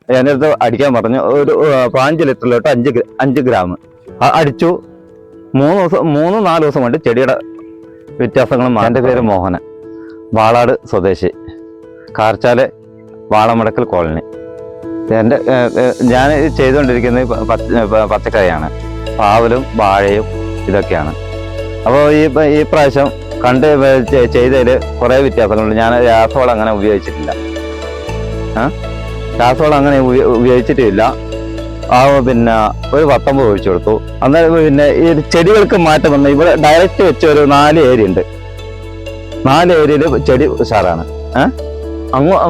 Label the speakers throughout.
Speaker 1: എൻ്റെ അടുത്ത് അടിക്കാൻ പറഞ്ഞു. ഒരു 5 ലിറ്ററിലോട്ട് 5 ഗ്രാം അടിച്ചു. 3-4 ദിവസം കൊണ്ട് ചെടിയുടെ വ്യത്യാസങ്ങളും. എൻ്റെ പേര് മോഹനൻ, വാളാട് സ്വദേശി, കാർച്ചാല് വാളമടക്കൽ കോളനി. ഞാൻ ചെയ്തുകൊണ്ടിരിക്കുന്നത് പച്ചക്കറിയാണ്, പാവലും വാഴയും ഇതൊക്കെയാണ്. അപ്പോൾ ഈ പ്രാവശ്യം ചെയ്തതിൽ കുറേ വ്യത്യാസങ്ങളുണ്ട്. ഞാൻ രാസവളം അങ്ങനെ ഉപയോഗിച്ചിട്ടില്ല, രാസവളം അങ്ങനെ ഉപയോഗിച്ചിട്ടില്ല. പിന്നെ ഒരു 19 ഒഴിച്ചു കൊടുത്തു. അന്നേരം പിന്നെ ഈ ചെടികൾക്ക് മാറ്റം വന്നു. ഇവിടെ ഡയറക്റ്റ് വെച്ച ഒരു 4 ഏരിയ ഉണ്ട്. 4 ഏരിയയിൽ ചെടി ഉഷാറാണ്.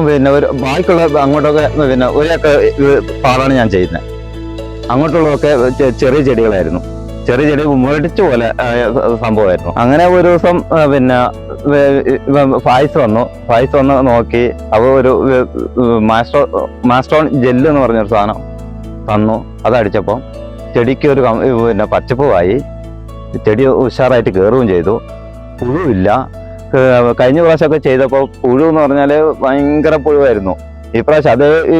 Speaker 1: പിന്നെ ഒരു ബാക്കിയുള്ള അങ്ങോട്ടൊക്കെ പിന്നെ ഒരൊക്കെ പാടാണ് ഞാൻ ചെയ്യുന്നത്. അങ്ങോട്ടുള്ളതൊക്കെ ചെറിയ ചെടികളായിരുന്നു. ചെറിയ ചെടി മുരടിച്ച പോലെ സംഭവമായിരുന്നു. അങ്ങനെ ഒരു ദിവസം പിന്നെ ഫായ്സ് വന്ന് നോക്കി. അപ്പോൾ ഒരു മാസ്റ്റോൺ ജെല്ല് എന്ന് പറഞ്ഞൊരു സാധനം തന്നു. അതടിച്ചപ്പോൾ ചെടിക്ക് ഒരു പിന്നെ പച്ചപ്പുമായി, ചെടി ഉഷാറായിട്ട് കയറുകയും ചെയ്തു. പുഴുവില്ല. കഴിഞ്ഞ പ്രാവശ്യമൊക്കെ ചെയ്തപ്പോൾ പുഴു എന്ന് പറഞ്ഞാൽ ഭയങ്കര പുഴുവായിരുന്നു. ഈ പ്രാവശ്യം അത് ഈ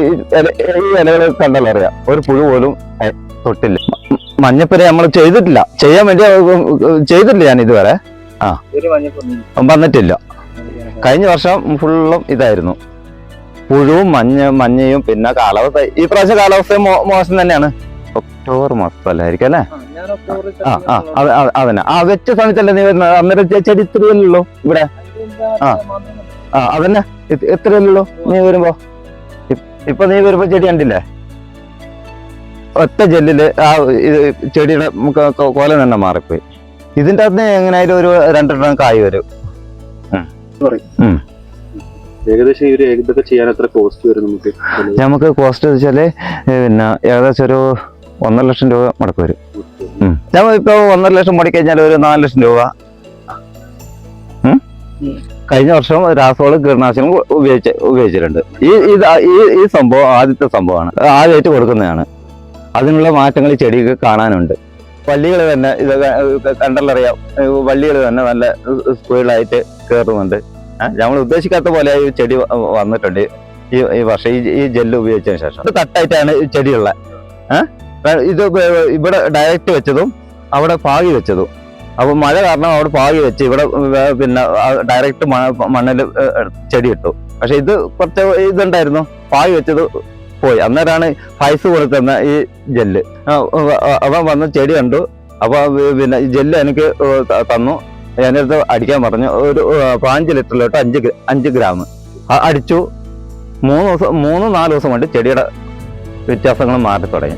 Speaker 1: ഇലകൾ കണ്ടല്ലോ അറിയാം, ഒരു പുഴു പോലും തൊട്ടില്ല. മഞ്ഞപ്പുര നമ്മൾ ചെയ്തിട്ടില്ല, ചെയ്യാൻ വേണ്ടി ചെയ്തിട്ടില്ല ഞാൻ ഇതുവരെ. വന്നിട്ടില്ല. കഴിഞ്ഞ വർഷം ഫുള്ളും ഇതായിരുന്നു, പുഴുവും മഞ്ഞയും. പിന്നെ കാലാവസ്ഥ ഈ പ്രാവശ്യം കാലാവസ്ഥ മോശം തന്നെയാണ്. ഒക്ടോബർ മാസത്തല്ലായിരിക്കും അല്ലേ? അതന്നെ. വെച്ച സമയത്തല്ലേ നീ വരുന്നത്? അന്നേരം ചെടി ഇത്രയല്ലോ ഇവിടെ. അതന്നെ, എത്രയല്ലോ നീ വരുമ്പോ. ഇപ്പൊ നീ വരുമ്പോ ചെടി കണ്ടില്ലേ? ഒറ്റ ജെല്ലില് ചെടിയുടെ കോല തന്നെ മാറിപ്പോയി. ഇതിന്റെ അകത്ത് എങ്ങനെയായാലും ഒരു 2 കായ് വരും. നമുക്ക് കോസ്റ്റ് വെച്ചാല് പിന്നെ ഏകദേശം ഒരു 1.5 ലക്ഷം രൂപ മുടക്ക് വരും. ഞാൻ ഇപ്പൊ 1.5 ലക്ഷം മുടക്കിക്കഴിഞ്ഞാൽ ഒരു 4 ലക്ഷം രൂപ. കഴിഞ്ഞ വർഷം രാസവളം കീടനാശിനികൾ ഉപയോഗിച്ചിട്ടുണ്ട്. ഈ സംഭവം ആദ്യത്തെ സംഭവമാണ്, ആദ്യമായിട്ട് കൊടുക്കുന്നതാണ്. അതിനുള്ള മാറ്റങ്ങൾ ചെടിക്ക് കാണാനുണ്ട്. വള്ളികൾ തന്നെ ഇത് കണ്ടല്ലറിയാം, വള്ളികൾ തന്നെ നല്ല സ്പീഡായിട്ട് കയറുന്നുണ്ട്. നമ്മൾ ഉദ്ദേശിക്കാത്ത പോലെ ഈ ചെടി വന്നിട്ടുണ്ട് ഈ വർഷം ഈ ജെല്ല് ഉപയോഗിച്ചതിന് ശേഷം. ഇത് തട്ടായിട്ടാണ് ചെടിയുള്ള. ഇത് ഇവിടെ ഡയറക്റ്റ് വെച്ചതും അവിടെ പാകി വെച്ചതും. അപ്പൊ മഴ കാരണം അവിടെ പാകി വെച്ച് ഇവിടെ പിന്നെ ഡയറക്റ്റ് മണ്ണിൽ ചെടി ഇട്ടു. പക്ഷെ ഇത് കുറച്ച് ഇതുണ്ടായിരുന്നു, പാകി വെച്ചത് പോയി. അന്നേരമാണ് ഫൈസ് കൊടുക്കുന്ന ഈ ജെല്ല്. അവൻ വന്ന് ചെടി കണ്ടു. അപ്പൊ പിന്നെ ജെല്ല് എനിക്ക് തന്നു. എൻ്റെ അടുത്ത് അടിക്കാൻ പറഞ്ഞു. ഒരു 5 ലിറ്ററിലോട്ട് 5 ഗ്രാം അടിച്ചു. 3-4 ദിവസം കൊണ്ട് ചെടിയുടെ വ്യത്യാസങ്ങൾ മാറി തുടങ്ങി.